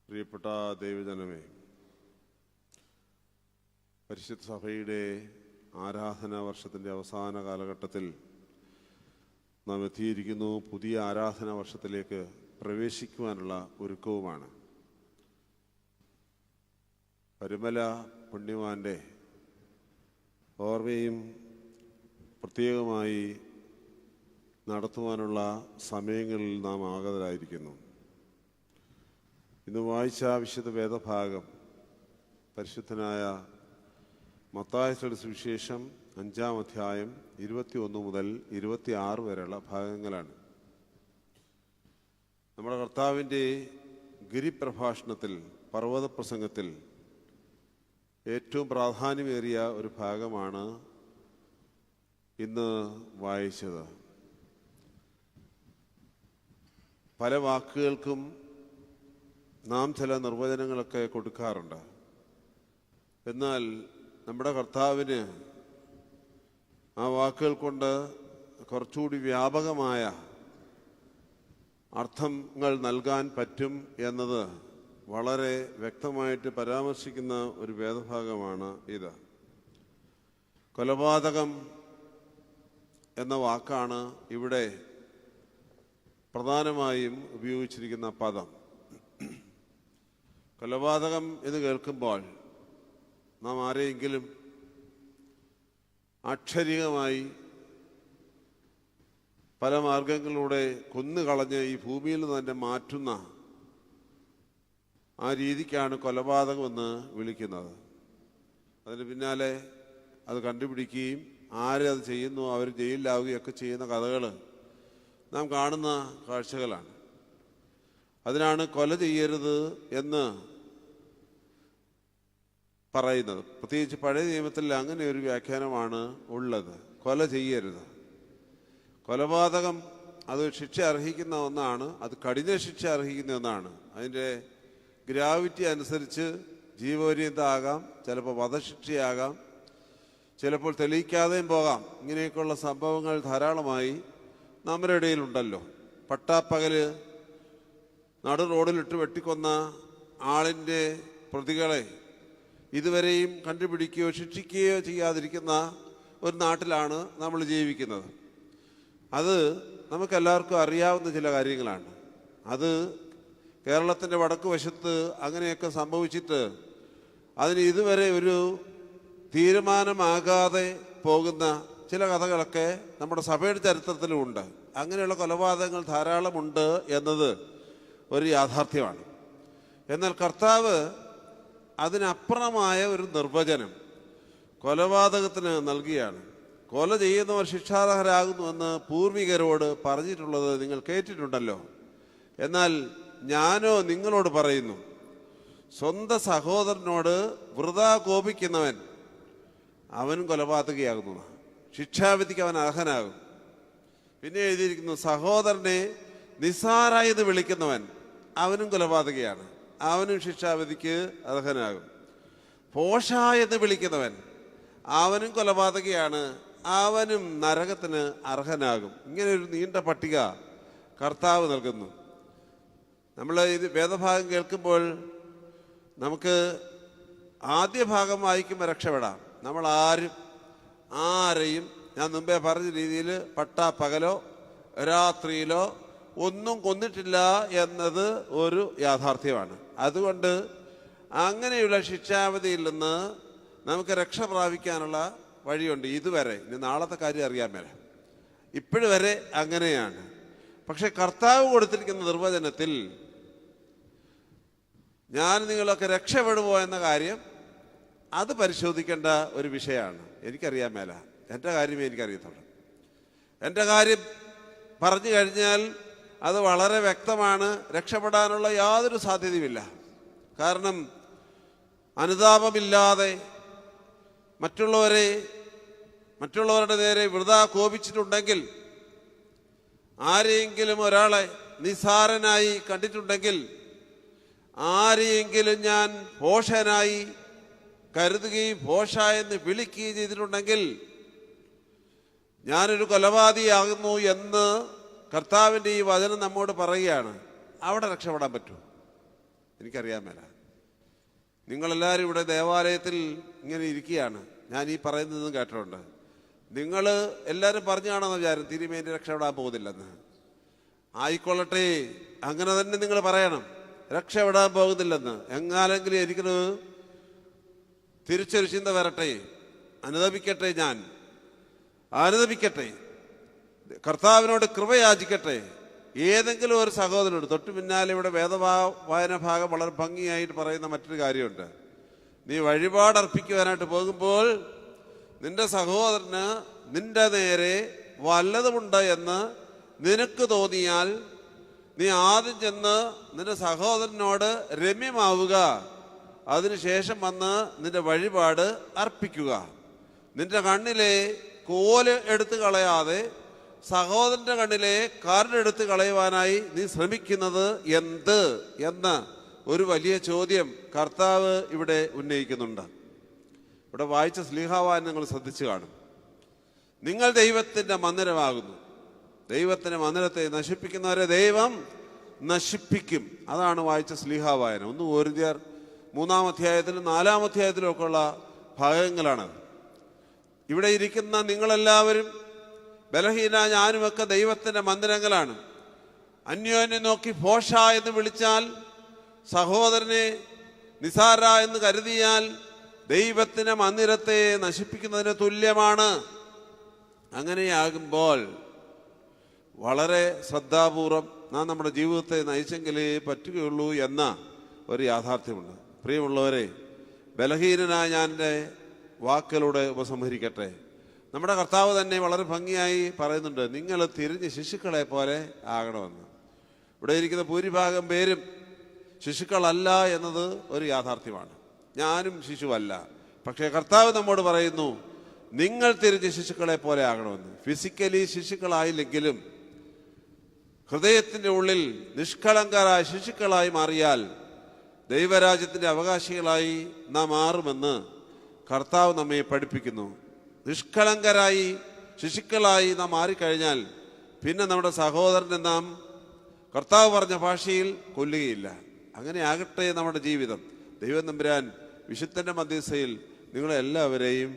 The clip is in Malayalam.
പ്രിയപ്പെട്ട ദൈവജനമേ, പരിശുദ്ധ സഭയുടെ ആരാധനാ വർഷത്തിൻ്റെ അവസാന കാലഘട്ടത്തിൽ നാം എത്തിയിരിക്കുന്നു. പുതിയ ആരാധനാ വർഷത്തിലേക്ക് പ്രവേശിക്കുവാനുള്ള ഒരുക്കവുമാണ്. പരുമല പുണ്യവാൻ്റെ ഓർമ്മയും പ്രത്യേകമായി നടത്തുവാനുള്ള സമയങ്ങളിൽ നാം ആഗതരായിരിക്കുന്നു. ഇന്ന് വായിച്ച വിശുദ്ധ വേദഭാഗം പരിശുദ്ധനായ മത്തായിയുടെ സുവിശേഷം 5-ാം അധ്യായം 21 മുതൽ 26 വരെയുള്ള ഭാഗങ്ങളാണ്. നമ്മുടെ കർത്താവിൻ്റെ ഗിരിപ്രഭാഷണത്തിൽ, പർവ്വത പ്രസംഗത്തിൽ ഏറ്റവും പ്രാധാന്യമേറിയ ഒരു ഭാഗമാണ് ഇന്ന് വായിച്ചത്. പല വാക്കുകൾക്കും നാം ചില നിർവചനങ്ങളൊക്കെ കൊടുക്കാറുണ്ട്. എന്നാൽ നമ്മുടെ കർത്താവിന് ആ വാക്കുകൾ കൊണ്ട് കുറച്ചുകൂടി വ്യാപകമായ അർത്ഥങ്ങൾ നൽകാൻ പറ്റും എന്നത് വളരെ വ്യക്തമായിട്ട് പരാമർശിക്കുന്ന ഒരു വേദഭാഗമാണ് ഇത്. കൊലപാതകം എന്ന വാക്കാണ് ഇവിടെ പ്രധാനമായും ഉപയോഗിച്ചിരിക്കുന്ന പദം. കൊലപാതകം എന്ന് കേൾക്കുമ്പോൾ നാം ആരെയെങ്കിലും അക്ഷരികമായി പല മാർഗങ്ങളിലൂടെ കൊന്നുകളഞ്ഞ് ഈ ഭൂമിയിൽ നിന്ന് തന്നെ മാറ്റുന്ന ആ രീതിക്കാണ് കൊലപാതകമെന്ന് വിളിക്കുന്നത്. അതിന് പിന്നാലെ അത് കണ്ടുപിടിക്കുകയും ആരത് ചെയ്യുന്നു അവർ ജയിലിലാവുകയൊക്കെ ചെയ്യുന്ന കഥകൾ നാം കാണുന്ന കാഴ്ചകളാണ്. അതിനാണ് കൊല ചെയ്യരുത് എന്ന് പറയുന്നത്. പ്രത്യേകിച്ച് പഴയ നിയമത്തിൽ അങ്ങനെ ഒരു വ്യാഖ്യാനമാണ് ഉള്ളത്. കൊല ചെയ്യരുത്. കൊലപാതകം അത് ശിക്ഷ അർഹിക്കുന്ന ഒന്നാണ്. അത് കഠിന ശിക്ഷ അർഹിക്കുന്ന ഒന്നാണ്. അതിൻ്റെ ഗ്രാവിറ്റി അനുസരിച്ച് ജീവപര്യന്തമാകാം, ചിലപ്പോൾ വധശിക്ഷയാകാം, ചിലപ്പോൾ തെളിയിക്കാതെയും പോകാം. ഇങ്ങനെയൊക്കെയുള്ള സംഭവങ്ങൾ ധാരാളമായി നമ്മുടെ ഇടയിലുണ്ടല്ലോ. പട്ടാപ്പകല് നടു റോഡിലിട്ട് വെട്ടിക്കൊന്ന ആളിൻ്റെ പ്രതികളെ ഇതുവരെയും കണ്ടുപിടിക്കുകയോ ശിക്ഷിക്കുകയോ ചെയ്യാതിരിക്കുന്ന ഒരു നാട്ടിലാണ് നമ്മൾ ജീവിക്കുന്നത്. അത് നമുക്കെല്ലാവർക്കും അറിയാവുന്ന ചില കാര്യങ്ങളാണ്. അത് കേരളത്തിൻ്റെ വടക്ക് വശത്ത് അങ്ങനെയൊക്കെ സംഭവിച്ചിട്ട് അതിന് ഇതുവരെ ഒരു തീരുമാനമാകാതെ പോകുന്ന ചില കഥകളൊക്കെ നമ്മുടെ സഭയുടെ ചരിത്രത്തിലുമുണ്ട്. അങ്ങനെയുള്ള കൊലപാതകങ്ങൾ ധാരാളമുണ്ട് എന്നത് ഒരു യാഥാർത്ഥ്യമാണ്. എന്നാൽ കർത്താവ് അതിനപ്പുറമായ ഒരു നിർവചനം കൊലപാതകത്തിന് നൽകിയാണ്. കൊല ചെയ്യുന്നവർ ശിക്ഷാർഹരാകുന്നുവെന്ന് പൂർവികരോട് പറഞ്ഞിട്ടുള്ളത് നിങ്ങൾ കേട്ടിട്ടുണ്ടല്ലോ. എന്നാൽ ഞാനോ നിങ്ങളോട് പറയുന്നു, സ്വന്തം സഹോദരനോട് വൃഥാ കോപിക്കുന്നവൻ അവനും കൊലപാതകയാകുന്നു, ശിക്ഷാവിധിക്ക് അവൻ അർഹനാകും. പിന്നെ എഴുതിയിരിക്കുന്നു, സഹോദരനെ നിസ്സാരായെന്ന് വിളിക്കുന്നവൻ അവനും കൊലപാതകയാണ്, അവനും ശിക്ഷാവിധിക്ക് അർഹനാകും. പോഷായെന്ന് വിളിക്കുന്നവൻ അവനും കൊലപാതകയാണ്, അവനും നരകത്തിന് അർഹനാകും. ഇങ്ങനെ ഒരു നീണ്ട പട്ടിക കർത്താവ് നൽകുന്നു. നമ്മൾ ഇത് വേദഭാഗം കേൾക്കുമ്പോൾ നമുക്ക് ആദ്യ ഭാഗം വായിക്കുമ്പോൾ രക്ഷപ്പെടാം. നമ്മൾ ആരെയും ഞാൻ മുമ്പേ പറഞ്ഞ രീതിയിൽ പട്ടാപ്പകലോ രാത്രിയിലോ ഒന്നും കൊന്നിട്ടില്ല എന്നത് ഒരു യാഥാർത്ഥ്യമാണ്. അതുകൊണ്ട് അങ്ങനെയുള്ള ശിക്ഷാവിധിയിൽ നിന്ന് നമുക്ക് രക്ഷ പ്രാപിക്കാനുള്ള വഴിയുണ്ട്. ഇതുവരെ, ഇനി നാളത്തെ കാര്യം അറിയാൻ മേല, ഇപ്പോഴുവരെ അങ്ങനെയാണ്. പക്ഷെ കർത്താവ് കൊടുത്തിരിക്കുന്ന നിർവചനത്തിൽ ഞാൻ നിങ്ങളൊക്കെ രക്ഷപ്പെടുമോ എന്ന കാര്യം അത് പരിശോധിക്കേണ്ട ഒരു വിഷയമാണ്. എനിക്കറിയാൻ മേല, എൻ്റെ കാര്യമേ എനിക്കറിയത്തുള്ളൂ. എൻ്റെ കാര്യം പറഞ്ഞു കഴിഞ്ഞാൽ അത് വളരെ വ്യക്തമാണ്. രക്ഷപ്പെടാനുള്ള യാതൊരു സാധ്യതയുമില്ല. കാരണം അനുതാപമില്ലാതെ മറ്റുള്ളവരുടെ നേരെ വൃഥാ കോപിച്ചിട്ടുണ്ടെങ്കിൽ, ആരെയെങ്കിലും ഒരാളെ നിസ്സാരനായി കണ്ടിട്ടുണ്ടെങ്കിൽ, ആരെയെങ്കിലും ഞാൻ ഭോഷനായി കരുതുകയും ഭോഷ എന്ന് വിളിക്കുകയും ചെയ്തിട്ടുണ്ടെങ്കിൽ ഞാനൊരു കൊലപാതകയാകുന്നു എന്ന് കർത്താവിൻ്റെ ഈ വചനം നമ്മോട് പറയുകയാണ്. അവിടെ രക്ഷപ്പെടാൻ പറ്റുമോ? എനിക്കറിയാൻ മേല. നിങ്ങളെല്ലാവരും ഇവിടെ ദേവാലയത്തിൽ ഇങ്ങനെ ഇരിക്കുകയാണ്, ഞാൻ ഈ പറയുന്നതെന്ന് കേട്ടിട്ടുണ്ട്. നിങ്ങൾ എല്ലാവരും പറഞ്ഞു കാണുമെന്ന് വിചാരം തിരുമേനി രക്ഷപ്പെടാൻ പോകുന്നില്ലെന്ന്. ആയിക്കൊള്ളട്ടെ, അങ്ങനെ തന്നെ നിങ്ങൾ പറയണം, രക്ഷപ്പെടാൻ പോകുന്നില്ലെന്ന്. എങ്ങാലെങ്കിലും എനിക്കൊരു തിരിച്ചൊരു ചിന്ത വരട്ടെ, അനുദപിക്കട്ടെ, ഞാൻ അനുദപിക്കട്ടെ, കർത്താവിനോട് കൃപയാചിക്കട്ടെ. ഏതെങ്കിലും ഒരു സഹോദരനോട് തൊട്ടു പിന്നാലെ ഇവിടെ വേദവായന ഭാഗം വളരെ ഭംഗിയായിട്ട് പറയുന്ന മറ്റൊരു കാര്യമുണ്ട്. നീ വഴിപാടർപ്പിക്കുവാനായിട്ട് പോകുമ്പോൾ നിന്റെ സഹോദരന് നിന്റെ നേരെ വല്ലതുമുണ്ട് എന്ന് നിനക്ക് തോന്നിയാൽ നീ ആദ്യം ചെന്ന് നിന്റെ സഹോദരനോട് രമ്യമാവുക, അതിനുശേഷം വന്ന് നിന്റെ വഴിപാട് അർപ്പിക്കുക. നിന്റെ കണ്ണിലെ കോല് എടുത്തു കളയാതെ സഹോദരന്റെ കണ്ണിലെ കരടെടുത്ത് കളയുവാനായി നീ ശ്രമിക്കുന്നത് എന്ത് എന്ന് ഒരു വലിയ ചോദ്യം കർത്താവ് ഇവിടെ ഉന്നയിക്കുന്നുണ്ട്. ഇവിടെ വായിച്ച ശ്ലീഹാവാൻ നിങ്ങൾ ശ്രദ്ധിച്ചു കാണും. നിങ്ങൾ ദൈവത്തിൻ്റെ മന്ദിരമാകുന്നു, ദൈവത്തിൻ്റെ മന്ദിരത്തെ നശിപ്പിക്കുന്നവരെ ദൈവം നശിപ്പിക്കും. അതാണ് വായിച്ച ശ്ലീഹാവായന. 1 കൊരിന്ത്യർ 3-ാം അധ്യായത്തിലും 4-ാം അധ്യായത്തിലും ഒക്കെ ഉള്ള ഭാഗങ്ങളാണത്. ഇവിടെ ഇരിക്കുന്ന നിങ്ങളെല്ലാവരും, ബലഹീന ഞാനുമൊക്കെ ദൈവത്തിൻ്റെ മന്ദിരങ്ങളാണ്. അന്യോന്യം നോക്കി ഭോഷ എന്ന് വിളിച്ചാൽ, സഹോദരനെ നിസാര എന്ന് കരുതിയാൽ ദൈവത്തിൻ്റെ മന്ദിരത്തെ നശിപ്പിക്കുന്നതിന് തുല്യമാണ്. അങ്ങനെയാകുമ്പോൾ വളരെ ശ്രദ്ധാപൂർവം നാം നമ്മുടെ ജീവിതത്തെ നയിച്ചെങ്കിലേ പറ്റുകയുള്ളൂ എന്ന ഒരു യാഥാർത്ഥ്യമുണ്ട്. പ്രിയമുള്ളവരെ, ബലഹീനനായ ഞാൻ എൻ്റെ വാക്കുകളുടെ ഉപസംഹരിക്കട്ടെ. നമ്മുടെ കർത്താവ് തന്നെ വളരെ ഭംഗിയായി പറയുന്നുണ്ട്, നിങ്ങൾ തിരിഞ്ഞ് ശിശുക്കളെ പോലെ ആകണമെന്ന്. ഇവിടെ ഇരിക്കുന്ന ഭൂരിഭാഗം പേരും ശിശുക്കളല്ല എന്നത് ഒരു യാഥാർത്ഥ്യമാണ്. ഞാനും ശിശുവല്ല. പക്ഷേ കർത്താവ് നമ്മോട് പറയുന്നു, നിങ്ങൾ തിരിഞ്ഞ് ശിശുക്കളെ പോലെ ആകണമെന്ന്. ഫിസിക്കലി ശിശുക്കളായില്ലെങ്കിലും ഹൃദയത്തിൻ്റെ ഉള്ളിൽ നിഷ്കളങ്കരായ ശിശുക്കളായി മാറിയാൽ ദൈവരാജ്യത്തിൻ്റെ അവകാശികളായി നാം മാറുമെന്ന് കർത്താവ് നമ്മെ പഠിപ്പിക്കുന്നു. നിഷ്കളങ്കരായി ശിശുക്കളായി നാം മാറിക്കഴിഞ്ഞാൽ പിന്നെ നമ്മുടെ സഹോദരനെ നാം കർത്താവ് പറഞ്ഞ ഭാഷയിൽ കൊല്ലുകയില്ല. അങ്ങനെ ആകട്ടെ നമ്മുടെ ജീവിതം. ദൈവം തമ്പുരാൻ വിശുദ്ധന്റെ മധ്യസ്ഥയിൽ നിങ്ങളെല്ലാവരെയും